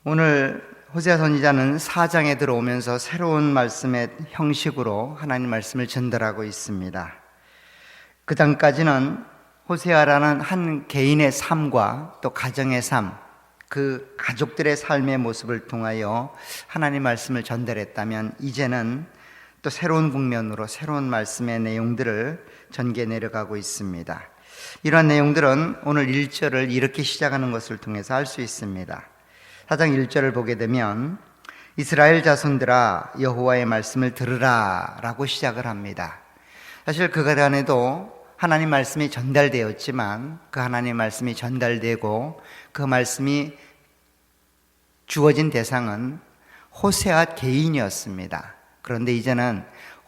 오늘 호세아 선지자는 4장에 들어오면서 새로운 말씀의 형식으로 하나님 말씀을 전달하고 있습니다. 그 전까지는 호세아라는 한 개인의 삶과 또 가정의 삶, 그 가족들의 삶의 모습을 통하여 하나님 말씀을 전달했다면, 이제는 또 새로운 국면으로 새로운 말씀의 내용들을 전개 내려가고 있습니다. 이러한 내용들은 오늘 1절을 이렇게 시작하는 것을 통해서 알 수 있습니다. 4장 1절을 보게 되면 이스라엘 자손들아 여호와의 말씀을 들으라 라고 시작을 합니다. 사실 그간에도 하나님 말씀이 전달되었지만, 그 하나님 말씀이 전달되고 그 말씀이 주어진 대상은 호세아 개인이었습니다. 그런데 이제는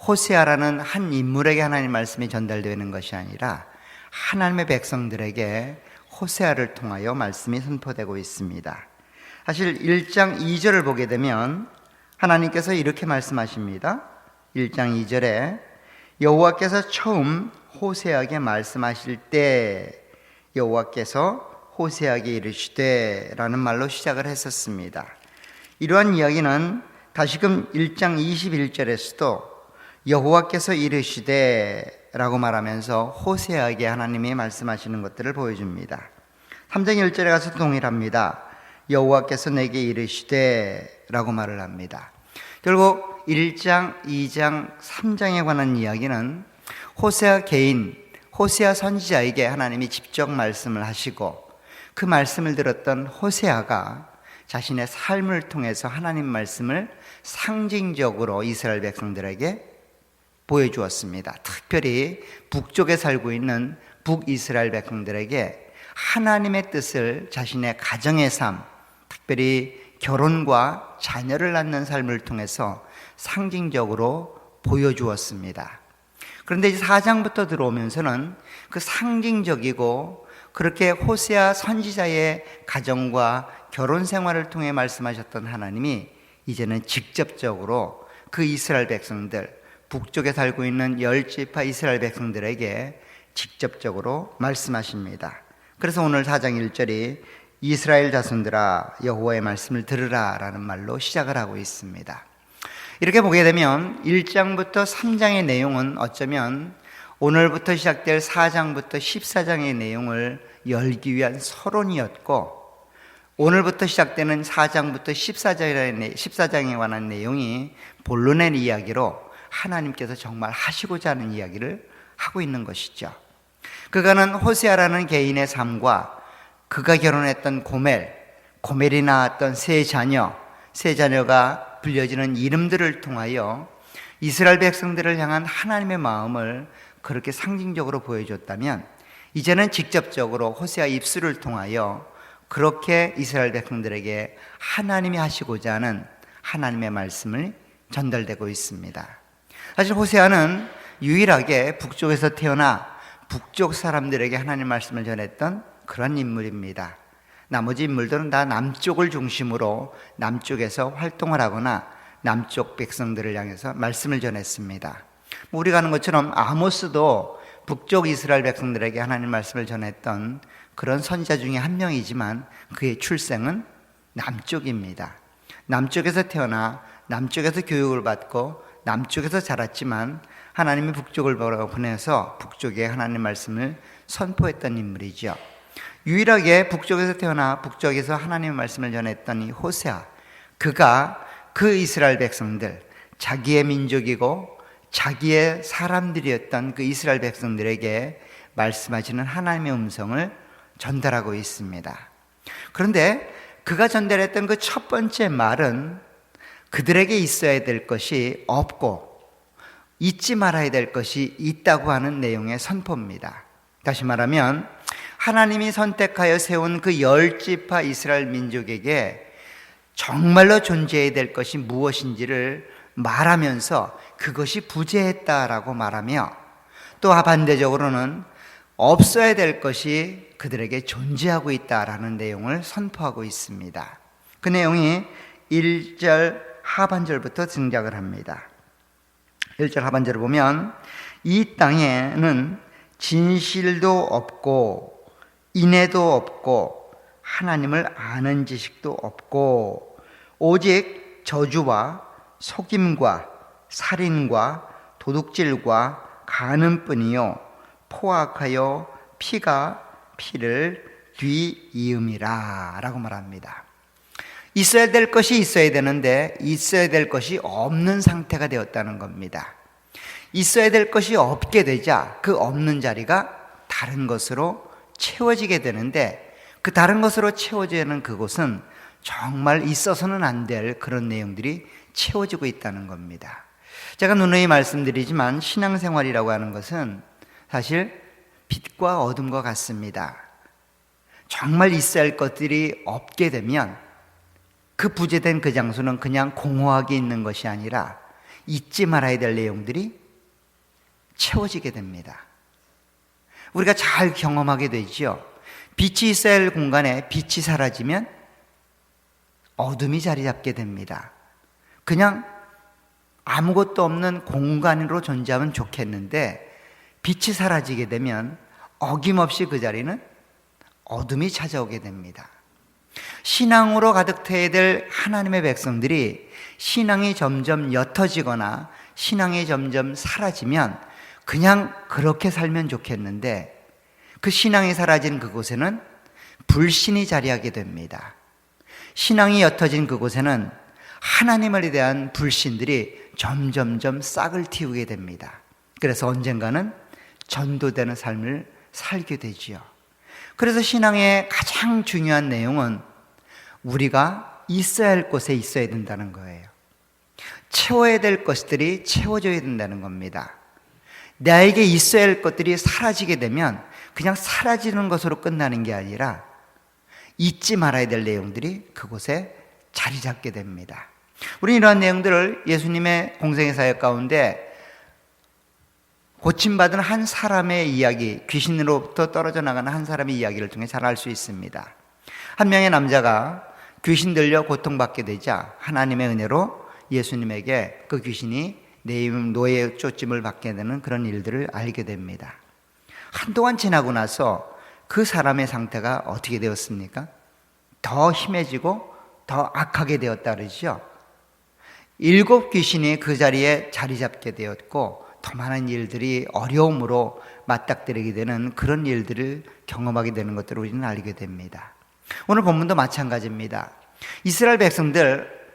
호세아라는 한 인물에게 하나님 말씀이 전달되는 것이 아니라 하나님의 백성들에게 호세아를 통하여 말씀이 선포되고 있습니다. 사실 1장 2절을 보게 되면 하나님께서 이렇게 말씀하십니다. 1장 2절에 여호와께서 처음 호세아에게 말씀하실 때 여호와께서 호세아에게 이르시되 라는 말로 시작을 했었습니다. 이러한 이야기는 다시금 1장 21절에서도 여호와께서 이르시되 라고 말하면서 호세아에게 하나님이 말씀하시는 것들을 보여줍니다. 3장 1절에 가서 동일합니다. 여호와께서 내게 이르시되 라고 말을 합니다. 결국 1장, 2장, 3장에 관한 이야기는 호세아 개인, 호세아 선지자에게 하나님이 직접 말씀을 하시고, 그 말씀을 들었던 호세아가 자신의 삶을 통해서 하나님 말씀을 상징적으로 이스라엘 백성들에게 보여주었습니다. 특별히 북쪽에 살고 있는 북이스라엘 백성들에게 하나님의 뜻을 자신의 가정의 삶, 특별히 결혼과 자녀를 낳는 삶을 통해서 상징적으로 보여주었습니다. 그런데 이제 4장부터 들어오면서는 그 상징적이고 그렇게 호세아 선지자의 가정과 결혼 생활을 통해 말씀하셨던 하나님이 이제는 직접적으로 그 이스라엘 백성들, 북쪽에 살고 있는 10지파 이스라엘 백성들에게 직접적으로 말씀하십니다. 그래서 오늘 4장 1절이 이스라엘 자손들아 여호와의 말씀을 들으라 라는 말로 시작을 하고 있습니다. 이렇게 보게 되면 1장부터 3장의 내용은 어쩌면 오늘부터 시작될 4장부터 14장의 내용을 열기 위한 서론이었고, 오늘부터 시작되는 4장부터 14장에 관한 내용이 본론의 이야기로 하나님께서 정말 하시고자 하는 이야기를 하고 있는 것이죠. 그가는 호세아라는 개인의 삶과 그가 결혼했던 고멜이 낳았던 세 자녀가 불려지는 이름들을 통하여 이스라엘 백성들을 향한 하나님의 마음을 그렇게 상징적으로 보여줬다면, 이제는 직접적으로 호세아 입술을 통하여 그렇게 이스라엘 백성들에게 하나님이 하시고자 하는 하나님의 말씀을 전달되고 있습니다. 사실 호세아는 유일하게 북쪽에서 태어나 북쪽 사람들에게 하나님 말씀을 전했던 그런 인물입니다. 나머지 인물들은 다 남쪽을 중심으로 남쪽에서 활동을 하거나 남쪽 백성들을 향해서 말씀을 전했습니다. 우리가 아는 것처럼 아모스도 북쪽 이스라엘 백성들에게 하나님 말씀을 전했던 그런 선지자 중에 한 명이지만 그의 출생은 남쪽입니다. 남쪽에서 태어나 남쪽에서 교육을 받고 남쪽에서 자랐지만 하나님이 북쪽을 보내서 북쪽에 하나님 말씀을 선포했던 인물이죠. 유일하게 북쪽에서 태어나 북쪽에서 하나님의 말씀을 전했던 이 호세아, 그가 그 이스라엘 백성들, 자기의 민족이고 자기의 사람들이었던 그 이스라엘 백성들에게 말씀하시는 하나님의 음성을 전달하고 있습니다. 그런데 그가 전달했던 그 첫 번째 말은 그들에게 있어야 될 것이 없고 잊지 말아야 될 것이 있다고 하는 내용의 선포입니다. 다시 말하면 하나님이 선택하여 세운 그 10지파 이스라엘 민족에게 정말로 존재해야 될 것이 무엇인지를 말하면서 그것이 부재했다라고 말하며, 또 반대적으로는 없어야 될 것이 그들에게 존재하고 있다라는 내용을 선포하고 있습니다. 그 내용이 1절 하반절부터 등장을 합니다. 1절 하반절을 보면 이 땅에는 진실도 없고 인애도 없고 하나님을 아는 지식도 없고 오직 저주와 속임과 살인과 도둑질과 간음뿐이요 포악하여 피가 피를 뒤이음이라 라고 말합니다. 있어야 될 것이 있어야 되는데 있어야 될 것이 없는 상태가 되었다는 겁니다. 있어야 될 것이 없게 되자 그 없는 자리가 다른 것으로 채워지게 되는데 그 다른 것으로 채워지는 그곳은 정말 있어서는 안 될 그런 내용들이 채워지고 있다는 겁니다. 제가 누누이 말씀드리지만 신앙생활이라고 하는 것은 사실 빛과 어둠과 같습니다. 정말 있어야 할 것들이 없게 되면 그 부재된 그 장소는 그냥 공허하게 있는 것이 아니라 잊지 말아야 될 내용들이 채워지게 됩니다. 우리가 잘 경험하게 되죠. 빛이 있어야 할 공간에 빛이 사라지면 어둠이 자리 잡게 됩니다. 그냥 아무것도 없는 공간으로 존재하면 좋겠는데 빛이 사라지게 되면 어김없이 그 자리는 어둠이 찾아오게 됩니다. 신앙으로 가득해야 될 하나님의 백성들이 신앙이 점점 옅어지거나 신앙이 점점 사라지면 그냥 그렇게 살면 좋겠는데 그 신앙이 사라진 그곳에는 불신이 자리하게 됩니다. 신앙이 옅어진 그곳에는 하나님에 대한 불신들이 점점점 싹을 틔우게 됩니다. 그래서 언젠가는 전도되는 삶을 살게 되지요. 그래서 신앙의 가장 중요한 내용은 우리가 있어야 할 곳에 있어야 된다는 거예요. 채워야 될 것들이 채워져야 된다는 겁니다. 나에게 있어야 할 것들이 사라지게 되면 그냥 사라지는 것으로 끝나는 게 아니라 잊지 말아야 될 내용들이 그곳에 자리 잡게 됩니다. 우리는 이러한 내용들을 예수님의 공생의 사역 가운데 고침받은 한 사람의 이야기, 귀신으로부터 떨어져 나가는 한 사람의 이야기를 통해 잘 알 수 있습니다. 한 명의 남자가 귀신 들려 고통받게 되자 하나님의 은혜로 예수님에게 그 귀신이 노예의 쫓짐을 받게 되는 그런 일들을 알게 됩니다. 한동안 지나고 나서 그 사람의 상태가 어떻게 되었습니까? 더 심해지고 더 악하게 되었다 그러죠. 7 귀신이 그 자리에 자리 잡게 되었고 더 많은 일들이 어려움으로 맞닥뜨리게 되는 그런 일들을 경험하게 되는 것들을 우리는 알게 됩니다. 오늘 본문도 마찬가지입니다. 이스라엘 백성들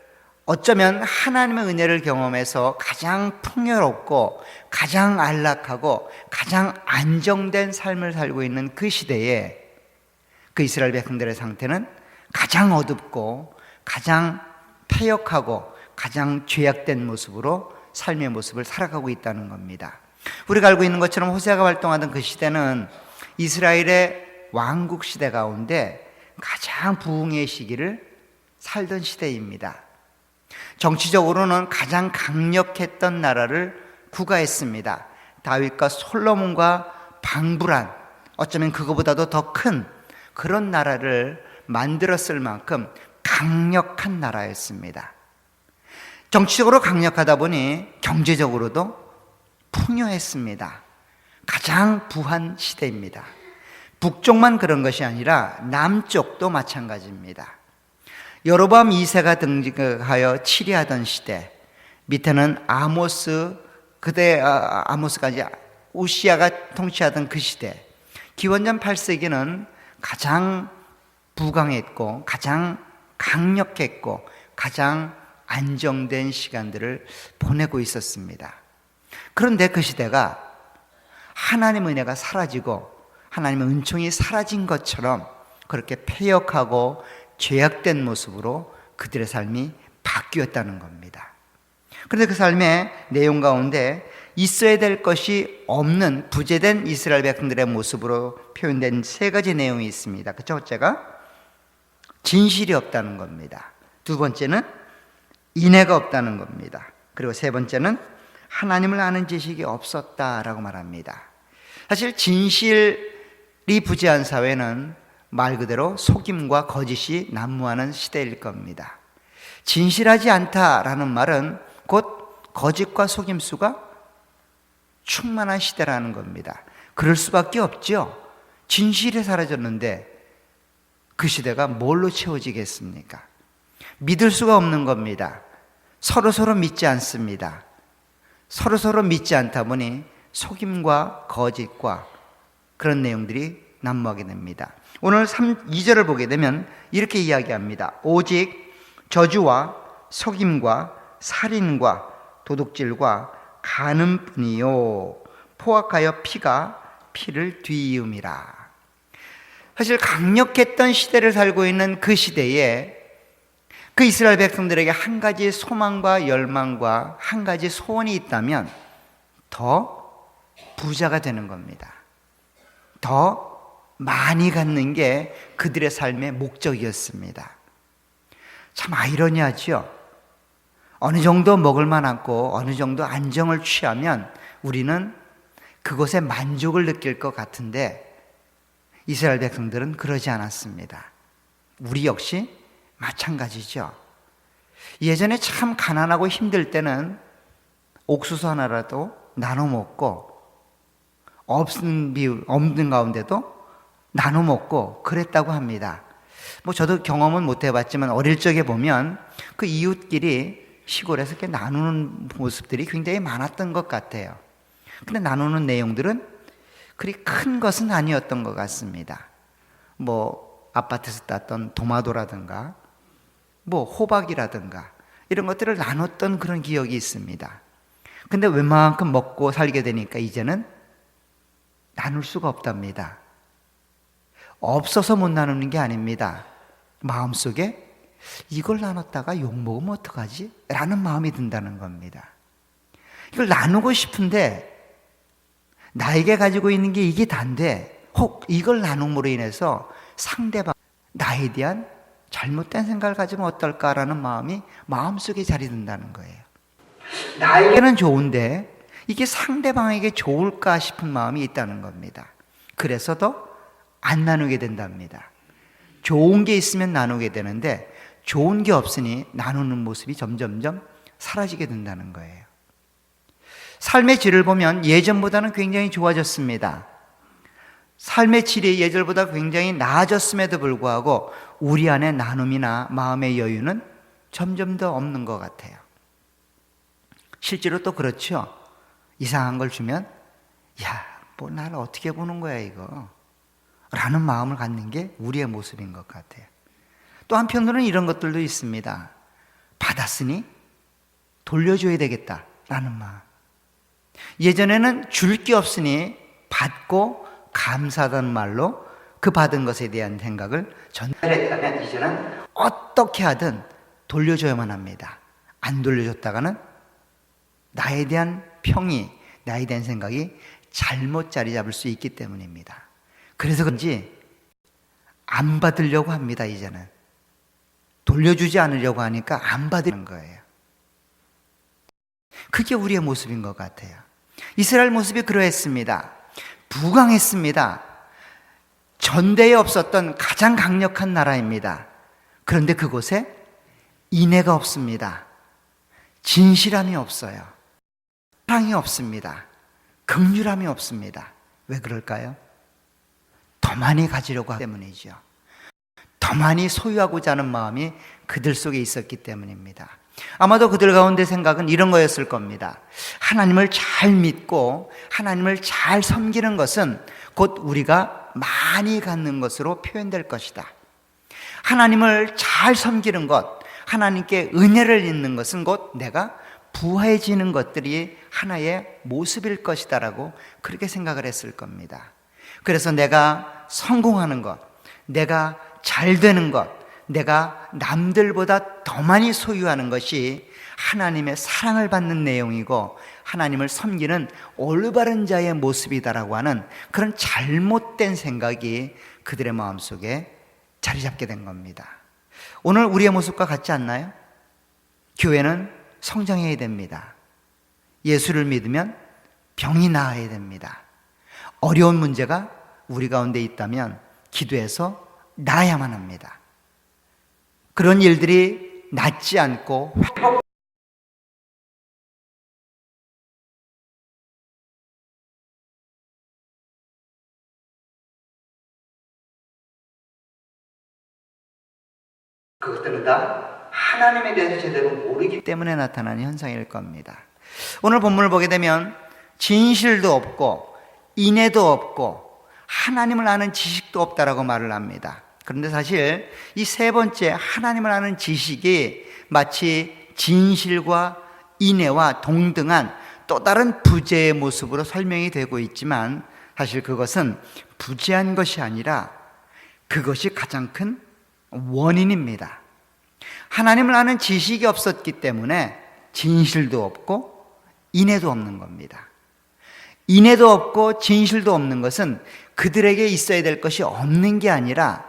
어쩌면 하나님의 은혜를 경험해서 가장 풍요롭고 가장 안락하고 가장 안정된 삶을 살고 있는 그 시대에 그 이스라엘 백성들의 상태는 가장 어둡고 가장 패역하고 가장 죄악된 모습으로 삶의 모습을 살아가고 있다는 겁니다. 우리가 알고 있는 것처럼 호세아가 활동하던 그 시대는 이스라엘의 왕국 시대 가운데 가장 부흥의 시기를 살던 시대입니다. 정치적으로는 가장 강력했던 나라를 구가했습니다. 다윗과 솔로몬과 방불한, 어쩌면 그거보다도 더 큰 그런 나라를 만들었을 만큼 강력한 나라였습니다. 정치적으로 강력하다 보니 경제적으로도 풍요했습니다. 가장 부한 시대입니다. 북쪽만 그런 것이 아니라 남쪽도 마찬가지입니다. 여로보암 2세가 등극하여 치리하던 시대, 밑에는 아모스, 아모스까지 우시아가 통치하던 그 시대, 기원전 8세기는 가장 부강했고 가장 강력했고 가장 안정된 시간들을 보내고 있었습니다. 그런데 그 시대가 하나님의 은혜가 사라지고 하나님의 은총이 사라진 것처럼 그렇게 패역하고 죄악된 모습으로 그들의 삶이 바뀌었다는 겁니다. 그런데 그 삶의 내용 가운데 있어야 될 것이 없는 부재된 이스라엘 백성들의 모습으로 표현된 3가지 내용이 있습니다. 그 첫째가 진실이 없다는 겁니다. 두 번째는 인애가 없다는 겁니다. 그리고 세 번째는 하나님을 아는 지식이 없었다라고 말합니다. 사실 진실이 부재한 사회는 말 그대로 속임과 거짓이 난무하는 시대일 겁니다. 진실하지 않다라는 말은 곧 거짓과 속임수가 충만한 시대라는 겁니다. 그럴 수밖에 없죠. 진실이 사라졌는데 그 시대가 뭘로 채워지겠습니까? 믿을 수가 없는 겁니다. 서로서로 믿지 않습니다. 서로서로 믿지 않다 보니 속임과 거짓과 그런 내용들이 난무하게 됩니다. 오늘 2절을 보게 되면 이렇게 이야기합니다. 오직 저주와 속임과 살인과 도둑질과 간음뿐이요 포악하여 피가 피를 뒤이음이라. 사실 강력했던 시대를 살고 있는 그 시대에 그 이스라엘 백성들에게 한 가지 소망과 열망과 한 가지 소원이 있다면 더 부자가 되는 겁니다. 더 많이 갖는 게 그들의 삶의 목적이었습니다. 참 아이러니하죠. 어느 정도 먹을 만하고 어느 정도 안정을 취하면 우리는 그곳에 만족을 느낄 것 같은데 이스라엘 백성들은 그러지 않았습니다. 우리 역시 마찬가지죠. 예전에 참 가난하고 힘들 때는 옥수수 하나라도 나눠 먹고 없는 가운데도 나눠 먹고 그랬다고 합니다. 저도 경험은 못 해봤지만 어릴 적에 보면 그 이웃끼리 시골에서 이렇게 나누는 모습들이 굉장히 많았던 것 같아요. 근데 나누는 내용들은 그리 큰 것은 아니었던 것 같습니다. 아파트에서 땄던 도마도라든가 호박이라든가 이런 것들을 나눴던 그런 기억이 있습니다. 근데 웬만큼 먹고 살게 되니까 이제는 나눌 수가 없답니다. 없어서 못 나누는 게 아닙니다. 마음속에 이걸 나눴다가 욕먹으면 어떡하지? 라는 마음이 든다는 겁니다. 이걸 나누고 싶은데 나에게 가지고 있는 게 이게 단데 혹 이걸 나눔으로 인해서 상대방 나에 대한 잘못된 생각을 가지면 어떨까라는 마음이 마음속에 자리 든다는 거예요. 나에게는 좋은데 이게 상대방에게 좋을까 싶은 마음이 있다는 겁니다. 그래서 더 안 나누게 된답니다. 좋은 게 있으면 나누게 되는데 좋은 게 없으니 나누는 모습이 점점점 사라지게 된다는 거예요. 삶의 질을 보면 예전보다는 굉장히 좋아졌습니다. 삶의 질이 예전보다 굉장히 나아졌음에도 불구하고 우리 안에 나눔이나 마음의 여유는 점점 더 없는 것 같아요. 실제로 또 그렇죠. 이상한 걸 주면 나를 어떻게 보는 거야 이거 라는 마음을 갖는 게 우리의 모습인 것 같아요. 또 한편으로는 이런 것들도 있습니다. 받았으니 돌려줘야 되겠다라는 마음. 예전에는 줄 게 없으니 받고 감사하다는 말로 그 받은 것에 대한 생각을 전달했다면 이제는 어떻게 하든 돌려줘야만 합니다. 안 돌려줬다가는 나에 대한 평이, 나에 대한 생각이 잘못 자리 잡을 수 있기 때문입니다. 그래서 그런지 안 받으려고 합니다. 이제는 돌려주지 않으려고 하니까 안 받는 거예요. 그게 우리의 모습인 것 같아요. 이스라엘 모습이 그러했습니다. 부강했습니다. 전대에 없었던 가장 강력한 나라입니다. 그런데 그곳에 인애가 없습니다. 진실함이 없어요. 사랑이 없습니다. 긍휼함이 없습니다. 왜 그럴까요? 더 많이 가지려고 하기 때문이죠. 더 많이 소유하고자 하는 마음이 그들 속에 있었기 때문입니다. 아마도 그들 가운데 생각은 이런 거였을 겁니다. 하나님을 잘 믿고 하나님을 잘 섬기는 것은 곧 우리가 많이 갖는 것으로 표현될 것이다. 하나님을 잘 섬기는 것, 하나님께 은혜를 잊는 것은 곧 내가 부해지는 것들이 하나의 모습일 것이다라고 그렇게 생각을 했을 겁니다. 그래서 내가 성공하는 것, 내가 잘 되는 것, 내가 남들보다 더 많이 소유하는 것이 하나님의 사랑을 받는 내용이고 하나님을 섬기는 올바른 자의 모습이다라고 하는 그런 잘못된 생각이 그들의 마음속에 자리 잡게 된 겁니다. 오늘 우리의 모습과 같지 않나요? 교회는 성장해야 됩니다. 예수를 믿으면 병이 나아야 됩니다. 어려운 문제가 우리 가운데 있다면 기도해서 나아야만 합니다. 그런 일들이 낫지 않고 그것들은 다 하나님에 대해서 제대로 모르기 때문에 나타나는 현상일 겁니다. 오늘 본문을 보게 되면 진실도 없고 인애도 없고 하나님을 아는 지식도 없다라고 말을 합니다. 그런데 사실 이 세 번째 하나님을 아는 지식이 마치 진실과 인애와 동등한 또 다른 부재의 모습으로 설명이 되고 있지만 사실 그것은 부재한 것이 아니라 그것이 가장 큰 원인입니다. 하나님을 아는 지식이 없었기 때문에 진실도 없고 인애도 없는 겁니다. 인애도 없고 진실도 없는 것은 그들에게 있어야 될 것이 없는 게 아니라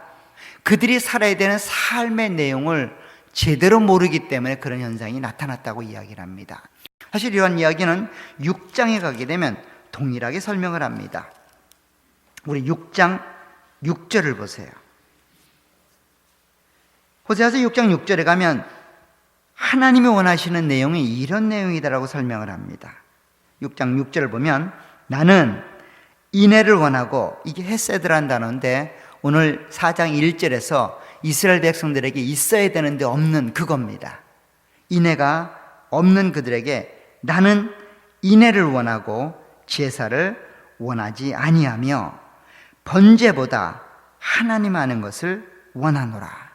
그들이 살아야 되는 삶의 내용을 제대로 모르기 때문에 그런 현상이 나타났다고 이야기를 합니다. 사실 이러한 이야기는 6장에 가게 되면 동일하게 설명을 합니다. 우리 6장 6절을 보세요. 호세아서 6장 6절에 가면 하나님이 원하시는 내용이 이런 내용이다라고 설명을 합니다. 6장 6절을 보면 나는 인애를 원하고, 이게 헤세드라는 단어인데 오늘 4장 1절에서 이스라엘 백성들에게 있어야 되는데 없는 그겁니다. 인애가 없는 그들에게 나는 인애를 원하고 제사를 원하지 아니하며 번제보다 하나님 아는 것을 원하노라.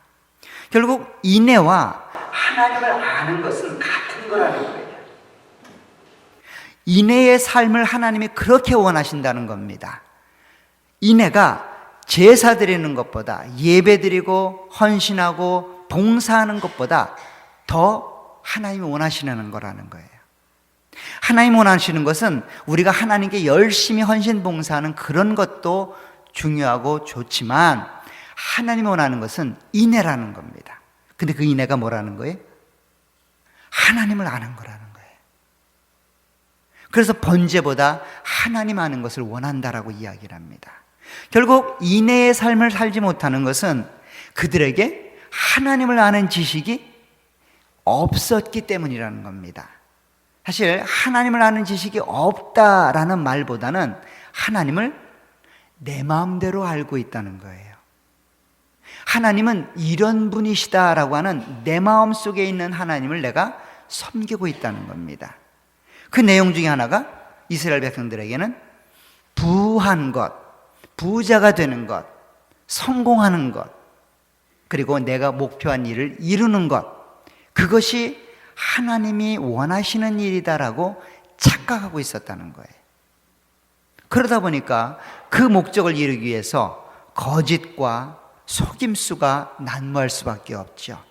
결국 인애와 하나님을 아는 것은 같은 거라는 거예요. 인애의 삶을 하나님이 그렇게 원하신다는 겁니다. 인애가 제사 드리는 것보다, 예배 드리고 헌신하고 봉사하는 것보다 더 하나님이 원하시는 거라는 거예요. 하나님이 원하시는 것은 우리가 하나님께 열심히 헌신 봉사하는 그런 것도 중요하고 좋지만 하나님이 원하는 것은 인애라는 겁니다. 근데 그 인애가 뭐라는 거예요? 하나님을 아는 거라는 거예요. 그래서 번제보다 하나님 아는 것을 원한다라고 이야기를 합니다. 결국 인애의 삶을 살지 못하는 것은 그들에게 하나님을 아는 지식이 없었기 때문이라는 겁니다. 사실 하나님을 아는 지식이 없다라는 말보다는 하나님을 내 마음대로 알고 있다는 거예요. 하나님은 이런 분이시다라고 하는 내 마음 속에 있는 하나님을 내가 섬기고 있다는 겁니다. 그 내용 중에 하나가 이스라엘 백성들에게는 부한 것, 부자가 되는 것, 성공하는 것, 그리고 내가 목표한 일을 이루는 것, 그것이 하나님이 원하시는 일이다라고 착각하고 있었다는 거예요. 그러다 보니까 그 목적을 이루기 위해서 거짓과 속임수가 난무할 수밖에 없죠.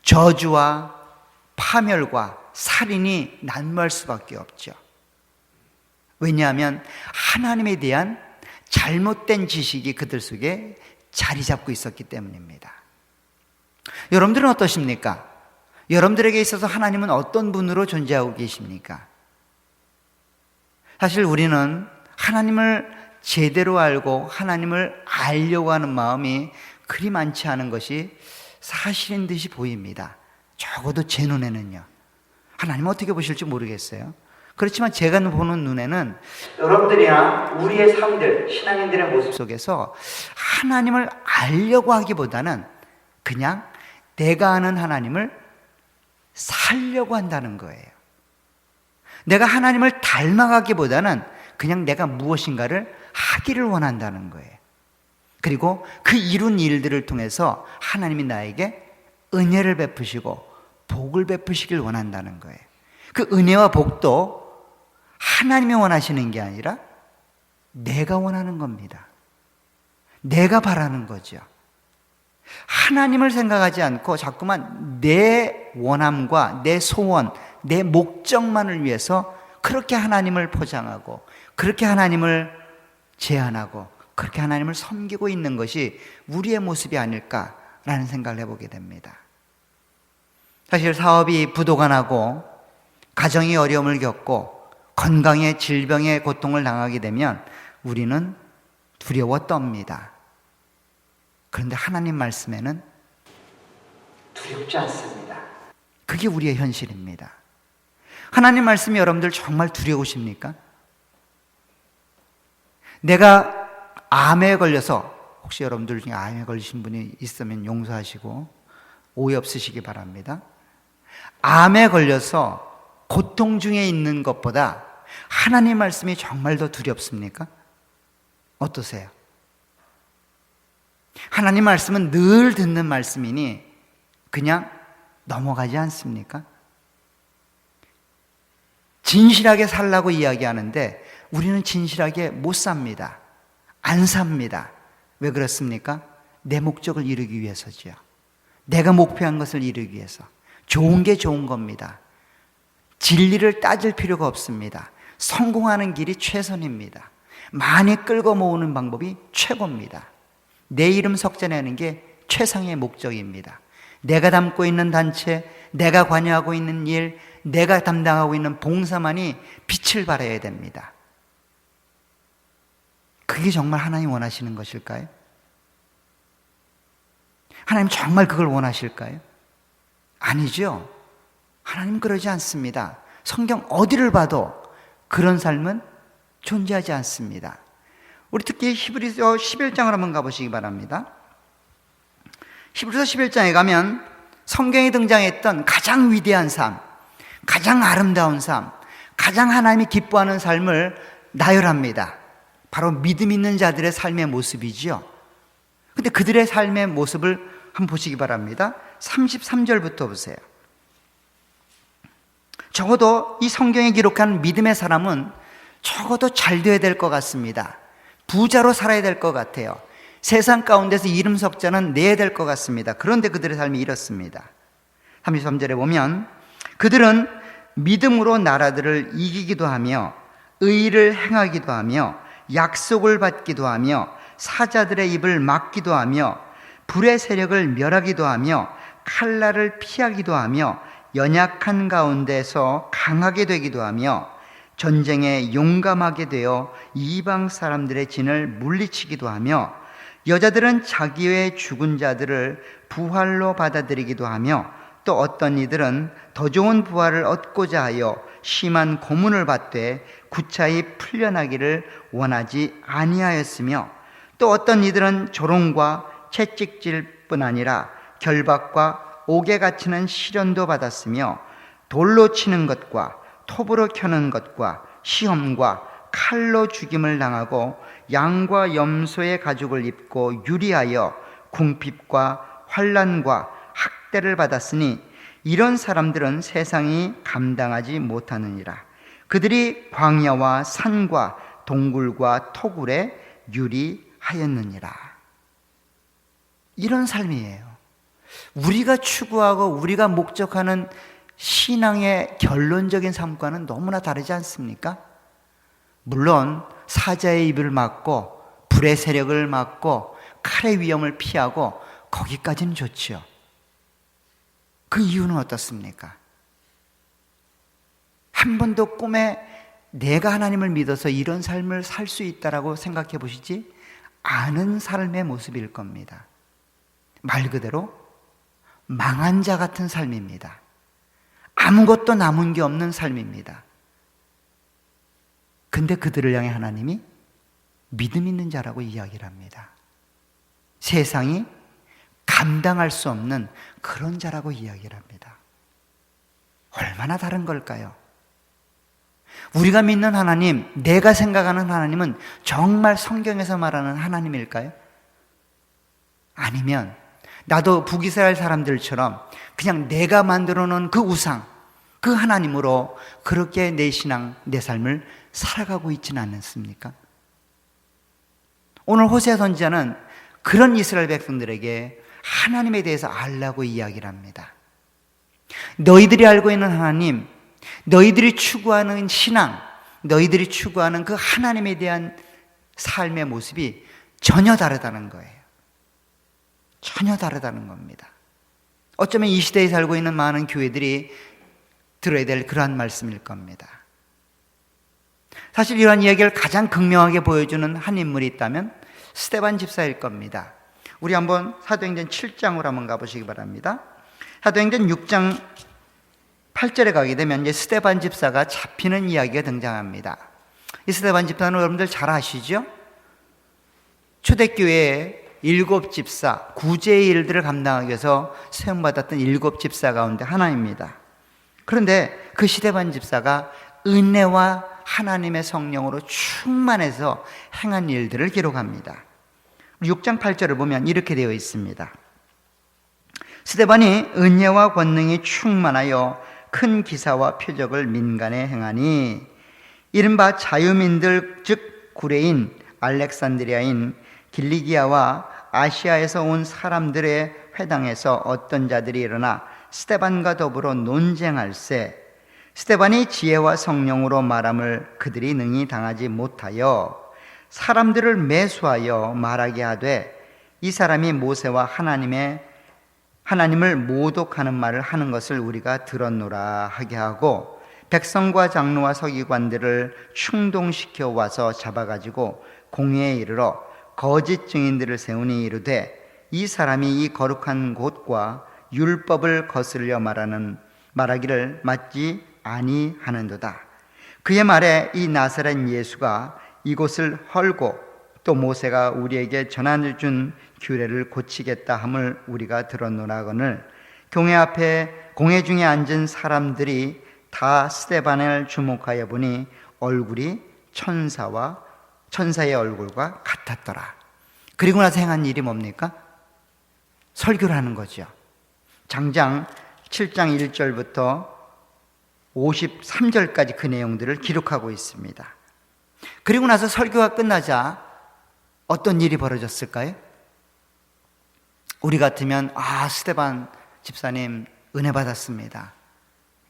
저주와 파멸과 살인이 난무할 수밖에 없죠. 왜냐하면 하나님에 대한 잘못된 지식이 그들 속에 자리 잡고 있었기 때문입니다. 여러분들은 어떠십니까? 여러분들에게 있어서 하나님은 어떤 분으로 존재하고 계십니까? 사실 우리는 하나님을 제대로 알고 하나님을 알려고 하는 마음이 그리 많지 않은 것이 사실인 듯이 보입니다. 적어도 제 눈에는요. 하나님 어떻게 보실지 모르겠어요. 그렇지만 제가 보는 눈에는 여러분들이나 우리의 삶들, 신앙인들의 모습 속에서 하나님을 알려고 하기보다는 그냥 내가 아는 하나님을 살려고 한다는 거예요. 내가 하나님을 닮아가기보다는 그냥 내가 무엇인가를 하기를 원한다는 거예요. 그리고 그 이룬 일들을 통해서 하나님이 나에게 은혜를 베푸시고 복을 베푸시길 원한다는 거예요. 그 은혜와 복도 하나님이 원하시는 게 아니라 내가 원하는 겁니다. 내가 바라는 거죠. 하나님을 생각하지 않고 자꾸만 내 원함과 내 소원, 내 목적만을 위해서 그렇게 하나님을 포장하고 그렇게 하나님을 제한하고 그렇게 하나님을 섬기고 있는 것이 우리의 모습이 아닐까라는 생각을 해보게 됩니다. 사실 사업이 부도가 나고 가정이 어려움을 겪고 건강에 질병의 고통을 당하게 되면 우리는 두려워 떱니다. 그런데 하나님 말씀에는 두렵지 않습니다. 그게 우리의 현실입니다. 하나님 말씀이 여러분들 정말 두려우십니까? 내가 암에 걸려서, 혹시 여러분들 중에 암에 걸리신 분이 있으면 용서하시고, 오해 없으시기 바랍니다. 암에 걸려서 고통 중에 있는 것보다 하나님 말씀이 정말 더 두렵습니까? 어떠세요? 하나님 말씀은 늘 듣는 말씀이니 그냥 넘어가지 않습니까? 진실하게 살라고 이야기하는데 우리는 진실하게 못 삽니다. 안 삽니다. 왜 그렇습니까? 내 목적을 이루기 위해서지요. 내가 목표한 것을 이루기 위해서. 좋은 게 좋은 겁니다. 진리를 따질 필요가 없습니다. 성공하는 길이 최선입니다. 많이 끌고 모으는 방법이 최고입니다. 내 이름 석자내는 게 최상의 목적입니다. 내가 담고 있는 단체, 내가 관여하고 있는 일, 내가 담당하고 있는 봉사만이 빛을 발해야 됩니다. 그게 정말 하나님 원하시는 것일까요? 하나님 정말 그걸 원하실까요? 아니죠. 하나님 그러지 않습니다. 성경 어디를 봐도 그런 삶은 존재하지 않습니다. 우리 특히 히브리서 11장을 한번 가보시기 바랍니다. 히브리서 11장에 가면 성경에 등장했던 가장 위대한 삶, 가장 아름다운 삶, 가장 하나님이 기뻐하는 삶을 나열합니다. 바로 믿음 있는 자들의 삶의 모습이지요. 근데 그들의 삶의 모습을 한번 보시기 바랍니다. 33절부터 보세요. 적어도 이 성경에 기록한 믿음의 사람은 적어도 잘 되어야 될 것 같습니다. 부자로 살아야 될 것 같아요. 세상 가운데서 이름 석자는 내야 될 것 같습니다. 그런데 그들의 삶이 이렇습니다. 33절에 보면 그들은 믿음으로 나라들을 이기기도 하며 의를 행하기도 하며 약속을 받기도 하며 사자들의 입을 막기도 하며 불의 세력을 멸하기도 하며 칼날을 피하기도 하며 연약한 가운데서 강하게 되기도 하며 전쟁에 용감하게 되어 이방 사람들의 진을 물리치기도 하며 여자들은 자기 외 죽은 자들을 부활로 받아들이기도 하며 또 어떤 이들은 더 좋은 부활을 얻고자 하여 심한 고문을 받되 구차히 풀려나기를 원하지 아니하였으며 또 어떤 이들은 조롱과 채찍질뿐 아니라 결박과 옥에 갇히는 시련도 받았으며 돌로 치는 것과 톱으로 켜는 것과 시험과 칼로 죽임을 당하고 양과 염소의 가죽을 입고 유리하여 궁핍과 환난과 학대를 받았으니 이런 사람들은 세상이 감당하지 못하느니라. 그들이 광야와 산과 동굴과 토굴에 유리하였느니라. 이런 삶이에요. 우리가 추구하고 우리가 목적하는 신앙의 결론적인 삶과는 너무나 다르지 않습니까? 물론 사자의 입을 막고 불의 세력을 막고 칼의 위험을 피하고 거기까지는 좋지요. 그 이유는 어떻습니까? 한 번도 꿈에 내가 하나님을 믿어서 이런 삶을 살 수 있다라고 생각해 보시지 않은 삶의 모습일 겁니다. 말 그대로 망한 자 같은 삶입니다. 아무것도 남은 게 없는 삶입니다. 근데 그들을 향해 하나님이 믿음 있는 자라고 이야기를 합니다. 세상이 감당할 수 없는 그런 자라고 이야기를 합니다. 얼마나 다른 걸까요? 우리가 믿는 하나님, 내가 생각하는 하나님은 정말 성경에서 말하는 하나님일까요? 아니면 나도 북이스라엘 사람들처럼 그냥 내가 만들어 놓은 그 우상, 그 하나님으로 그렇게 내 신앙, 내 삶을 살아가고 있지는 않습니까? 오늘 호세아 선지자는 그런 이스라엘 백성들에게 하나님에 대해서 알라고 이야기를 합니다. 너희들이 알고 있는 하나님, 너희들이 추구하는 신앙, 너희들이 추구하는 그 하나님에 대한 삶의 모습이 전혀 다르다는 거예요. 전혀 다르다는 겁니다. 어쩌면 이 시대에 살고 있는 많은 교회들이 들어야 될 그러한 말씀일 겁니다. 사실 이러한 이야기를 가장 극명하게 보여주는 한 인물이 있다면 스데반 집사일 겁니다. 우리 한번 사도행전 7장으로 한번 가보시기 바랍니다. 사도행전 6장 8절에 가게 되면 이제 스데반 집사가 잡히는 이야기가 등장합니다. 이 스데반 집사는 여러분들 잘 아시죠? 초대교회에 7 집사, 구제의 일들을 감당하기 위해서 세움받았던 7 집사 가운데 하나입니다. 그런데 그 스데반 집사가 은혜와 하나님의 성령으로 충만해서 행한 일들을 기록합니다. 6장 8절을 보면 이렇게 되어 있습니다. 스데반이 은혜와 권능이 충만하여 큰 기사와 표적을 민간에 행하니 이른바 자유민들 즉 구레인, 알렉산드리아인, 길리기아와 아시아에서 온 사람들의 회당에서 어떤 자들이 일어나 스데반과 더불어 논쟁할세 스데반이 지혜와 성령으로 말함을 그들이 능히 당하지 못하여 사람들을 매수하여 말하게 하되 이 사람이 모세와 하나님을 모독하는 말을 하는 것을 우리가 들었노라 하게 하고 백성과 장로와 서기관들을 충동시켜 와서 잡아가지고 공회에 이르러 거짓 증인들을 세우니 이르되 이 사람이 이 거룩한 곳과 율법을 거스르려 말하기를 맞지 아니하는도다. 그의 말에 이 나사렛 예수가 이곳을 헐고 또 모세가 우리에게 전하여 준 규례를 고치겠다 함을 우리가 들었노라거늘 공회 중에 앉은 사람들이 다 스데반을 주목하여 보니 얼굴이 천사의 얼굴과 같았더라. 그리고 나서 행한 일이 뭡니까? 설교를 하는 거죠. 장장 7장 1절부터 53절까지 그 내용들을 기록하고 있습니다. 그리고 나서 설교가 끝나자 어떤 일이 벌어졌을까요? 우리 같으면 스데반 집사님 은혜 받았습니다.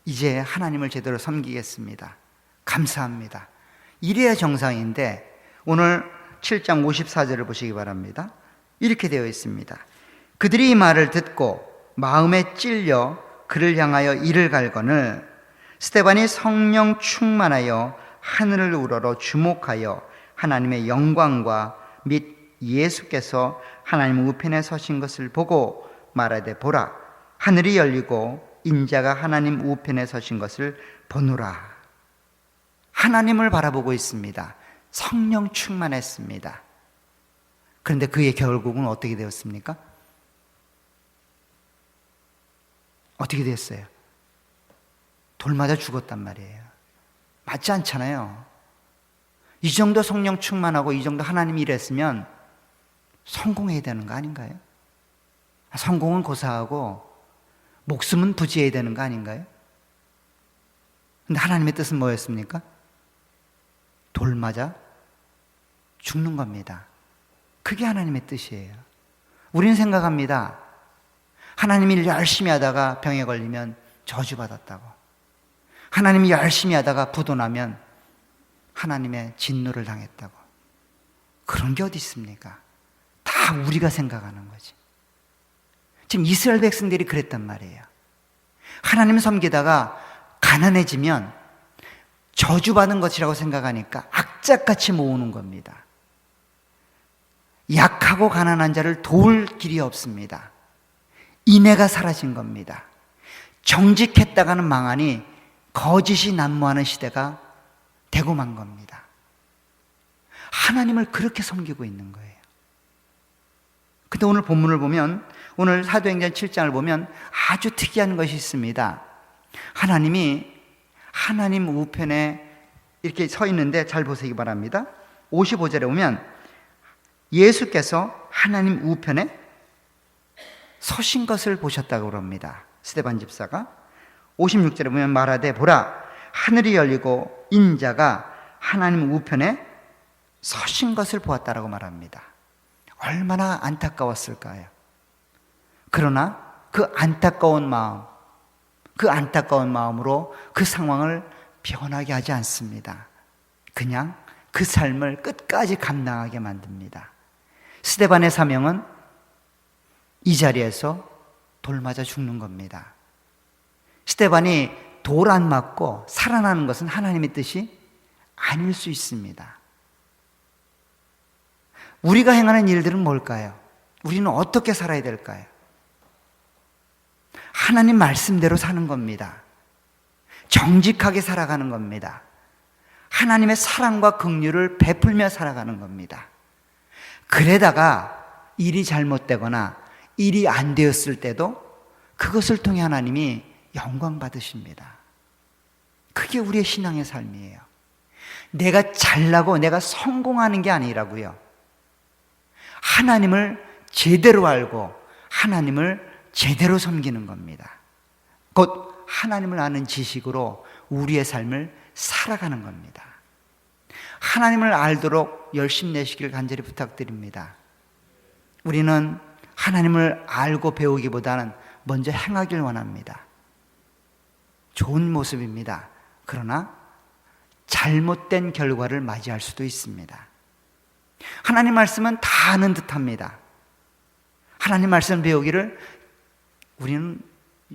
이제 하나님을 제대로 섬기겠습니다. 감사합니다. 이래야 정상인데 오늘 7장 54절을 보시기 바랍니다. 이렇게 되어 있습니다. 그들이 이 말을 듣고 마음에 찔려 그를 향하여 이를 갈거늘 스데반이 성령 충만하여 하늘을 우러러 주목하여 하나님의 영광과 및 예수께서 하나님 우편에 서신 것을 보고 말하되 보라 하늘이 열리고 인자가 하나님 우편에 서신 것을 보노라. 하나님을 바라보고 있습니다. 성령 충만했습니다. 그런데 그의 결국은 어떻게 되었습니까? 어떻게 됐어요? 돌 맞아 죽었단 말이에요. 맞지 않잖아요. 이 정도 성령 충만하고 이 정도 하나님이 일했으면 성공해야 되는 거 아닌가요? 성공은 고사하고 목숨은 부지해야 되는 거 아닌가요? 근데 하나님의 뜻은 뭐였습니까? 돌 맞아 죽는 겁니다. 그게 하나님의 뜻이에요. 우리는 생각합니다. 하나님이 일 열심히 하다가 병에 걸리면 저주받았다고. 하나님이 열심히 하다가 부도나면 하나님의 진노를 당했다고. 그런 게 어디 있습니까? 다 우리가 생각하는 거지. 지금 이스라엘 백성들이 그랬단 말이에요. 하나님 섬기다가 가난해지면 저주받은 것이라고 생각하니까 악착같이 모으는 겁니다. 약하고 가난한 자를 도울 길이 없습니다. 인애가 사라진 겁니다. 정직했다가는 망하니 거짓이 난무하는 시대가 되고 만 겁니다. 하나님을 그렇게 섬기고 있는 거예요. 근데 오늘 본문을 보면, 오늘 사도행전 7장을 보면 아주 특이한 것이 있습니다. 하나님이 하나님 우편에 이렇게 서 있는데 잘 보시기 바랍니다. 55절에 보면 예수께서 하나님 우편에 서신 것을 보셨다고 그럽니다. 스데반 집사가. 56절에 보면 말하되 보라 하늘이 열리고 인자가 하나님 우편에 서신 것을 보았다라고 말합니다. 얼마나 안타까웠을까요? 그러나 그 안타까운 마음으로 그 상황을 변하게 하지 않습니다. 그냥 그 삶을 끝까지 감당하게 만듭니다. 스데반의 사명은 이 자리에서 돌 맞아 죽는 겁니다. 스데반이 돌 안 맞고 살아나는 것은 하나님의 뜻이 아닐 수 있습니다. 우리가 행하는 일들은 뭘까요? 우리는 어떻게 살아야 될까요? 하나님 말씀대로 사는 겁니다. 정직하게 살아가는 겁니다. 하나님의 사랑과 긍휼을 베풀며 살아가는 겁니다. 그러다가 일이 잘못되거나 일이 안 되었을 때도 그것을 통해 하나님이 영광 받으십니다. 그게 우리의 신앙의 삶이에요. 내가 잘나고 내가 성공하는 게 아니라고요. 하나님을 제대로 알고 하나님을 제대로 섬기는 겁니다. 곧 하나님을 아는 지식으로 우리의 삶을 살아가는 겁니다. 하나님을 알도록 열심 내시길 간절히 부탁드립니다. 우리는 하나님을 알고 배우기보다는 먼저 행하길 원합니다. 좋은 모습입니다. 그러나 잘못된 결과를 맞이할 수도 있습니다. 하나님 말씀은 다 아는 듯합니다. 하나님 말씀 배우기를 우리는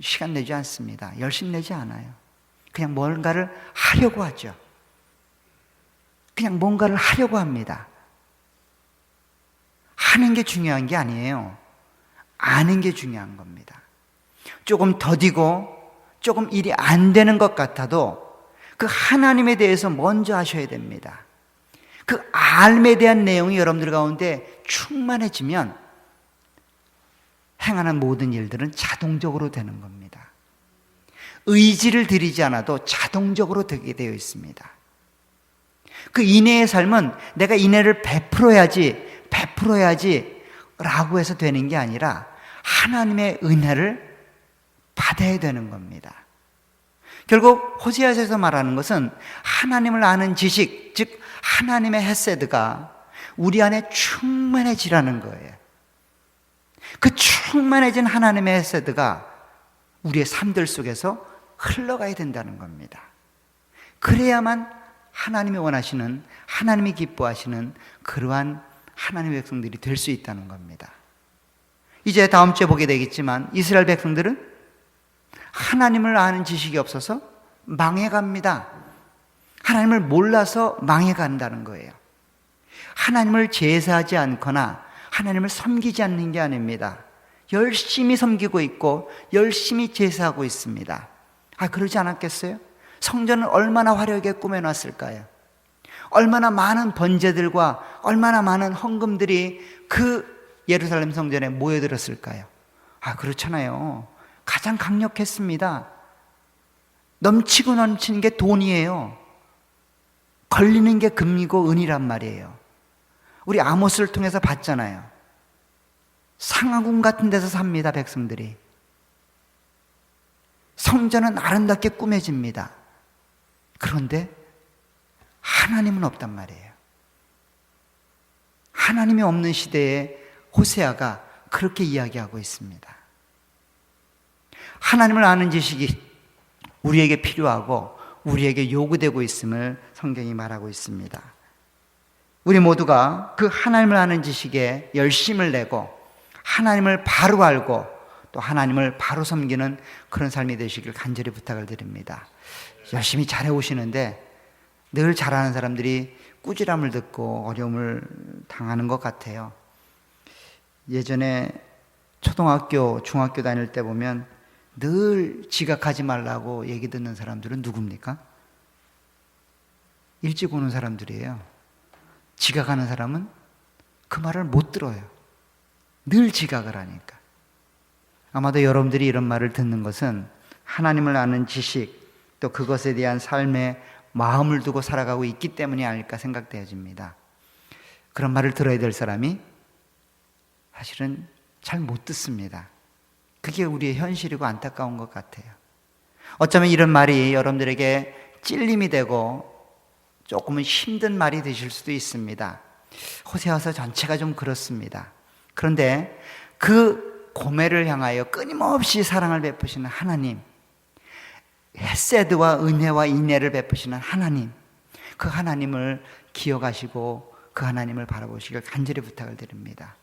시간 내지 않습니다. 열심 내지 않아요. 그냥 뭔가를 하려고 하죠. 그냥 뭔가를 하려고 합니다. 하는 게 중요한 게 아니에요. 아는 게 중요한 겁니다. 조금 더디고 조금 일이 안 되는 것 같아도 그 하나님에 대해서 먼저 하셔야 됩니다. 그 알에 대한 내용이 여러분들 가운데 충만해지면 행하는 모든 일들은 자동적으로 되는 겁니다. 의지를 들이지 않아도 자동적으로 되게 되어 있습니다. 그 인내의 삶은 내가 인내를 베풀어야지 라고 해서 되는 게 아니라 하나님의 은혜를 받아야 되는 겁니다. 결국 호세아서에서 말하는 것은 하나님을 아는 지식, 즉 하나님의 헤세드가 우리 안에 충만해지라는 거예요. 그 충만해진 하나님의 헤세드가 우리의 삶들 속에서 흘러가야 된다는 겁니다. 그래야만 하나님이 원하시는, 하나님이 기뻐하시는 그러한 하나님의 백성들이 될 수 있다는 겁니다. 이제 다음 주에 보게 되겠지만 이스라엘 백성들은 하나님을 아는 지식이 없어서 망해갑니다. 하나님을 몰라서 망해간다는 거예요. 하나님을 제사하지 않거나 하나님을 섬기지 않는 게 아닙니다. 열심히 섬기고 있고 열심히 제사하고 있습니다. 그러지 않았겠어요? 성전을 얼마나 화려하게 꾸며놨을까요? 얼마나 많은 번제들과 얼마나 많은 헌금들이 그 예루살렘 성전에 모여들었을까요? 그렇잖아요. 가장 강력했습니다. 넘치고 넘치는 게 돈이에요. 걸리는 게 금이고 은이란 말이에요. 우리 아모스를 통해서 봤잖아요. 상하궁 같은 데서 삽니다, 백성들이. 성전은 아름답게 꾸며집니다. 그런데 하나님은 없단 말이에요. 하나님이 없는 시대에 호세아가 그렇게 이야기하고 있습니다. 하나님을 아는 지식이 우리에게 필요하고 우리에게 요구되고 있음을 성경이 말하고 있습니다. 우리 모두가 그 하나님을 아는 지식에 열심을 내고 하나님을 바로 알고 또 하나님을 바로 섬기는 그런 삶이 되시길 간절히 부탁을 드립니다. 열심히 잘해오시는데 늘 잘하는 사람들이 꾸지람을 듣고 어려움을 당하는 것 같아요. 예전에 초등학교, 중학교 다닐 때 보면 늘 지각하지 말라고 얘기 듣는 사람들은 누굽니까? 일찍 오는 사람들이에요. 지각하는 사람은 그 말을 못 들어요. 늘 지각을 하니까. 아마도 여러분들이 이런 말을 듣는 것은 하나님을 아는 지식, 또 그것에 대한 삶에 마음을 두고 살아가고 있기 때문이 아닐까 생각되어집니다. 그런 말을 들어야 될 사람이 사실은 잘 못 듣습니다. 그게 우리의 현실이고 안타까운 것 같아요. 어쩌면 이런 말이 여러분들에게 찔림이 되고 조금은 힘든 말이 되실 수도 있습니다. 호세아서 전체가 좀 그렇습니다. 그런데 그 고멜을 향하여 끊임없이 사랑을 베푸시는 하나님, 헤세드와 은혜와 인애를 베푸시는 하나님, 그 하나님을 기억하시고 그 하나님을 바라보시길 간절히 부탁을 드립니다.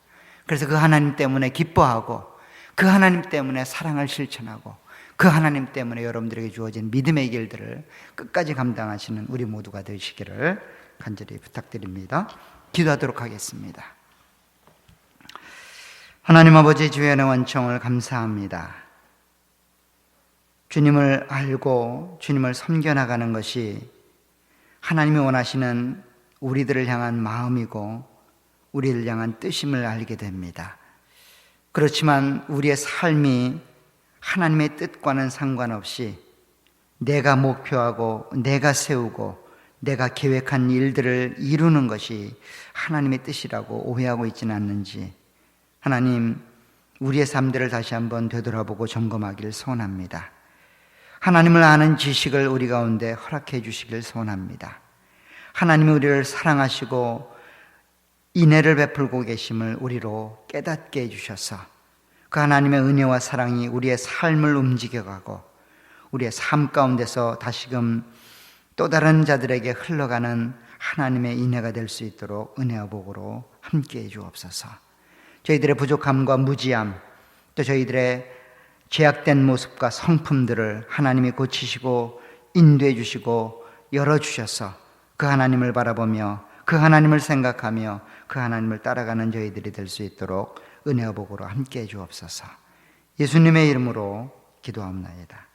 그래서 그 하나님 때문에 기뻐하고 그 하나님 때문에 사랑을 실천하고 그 하나님 때문에 여러분들에게 주어진 믿음의 길들을 끝까지 감당하시는 우리 모두가 되시기를 간절히 부탁드립니다. 기도하도록 하겠습니다. 하나님 아버지, 주의 은혜 원청을 감사합니다. 주님을 알고 주님을 섬겨나가는 것이 하나님이 원하시는 우리들을 향한 마음이고 우리를 향한 뜻임을 알게 됩니다. 그렇지만 우리의 삶이 하나님의 뜻과는 상관없이 내가 목표하고 내가 세우고 내가 계획한 일들을 이루는 것이 하나님의 뜻이라고 오해하고 있지는 않는지 하나님, 우리의 삶들을 다시 한번 되돌아보고 점검하기를 소원합니다. 하나님을 아는 지식을 우리 가운데 허락해 주시길 소원합니다. 하나님이 우리를 사랑하시고 인애를 베풀고 계심을 우리로 깨닫게 해주셔서 그 하나님의 은혜와 사랑이 우리의 삶을 움직여가고 우리의 삶 가운데서 다시금 또 다른 자들에게 흘러가는 하나님의 인애가 될 수 있도록 은혜와 복으로 함께해 주옵소서. 저희들의 부족함과 무지함, 또 저희들의 죄악된 모습과 성품들을 하나님이 고치시고 인도해 주시고 열어주셔서 그 하나님을 바라보며 그 하나님을 생각하며 그 하나님을 따라가는 저희들이 될 수 있도록 은혜와 복으로 함께해 주옵소서. 예수님의 이름으로 기도합나이다.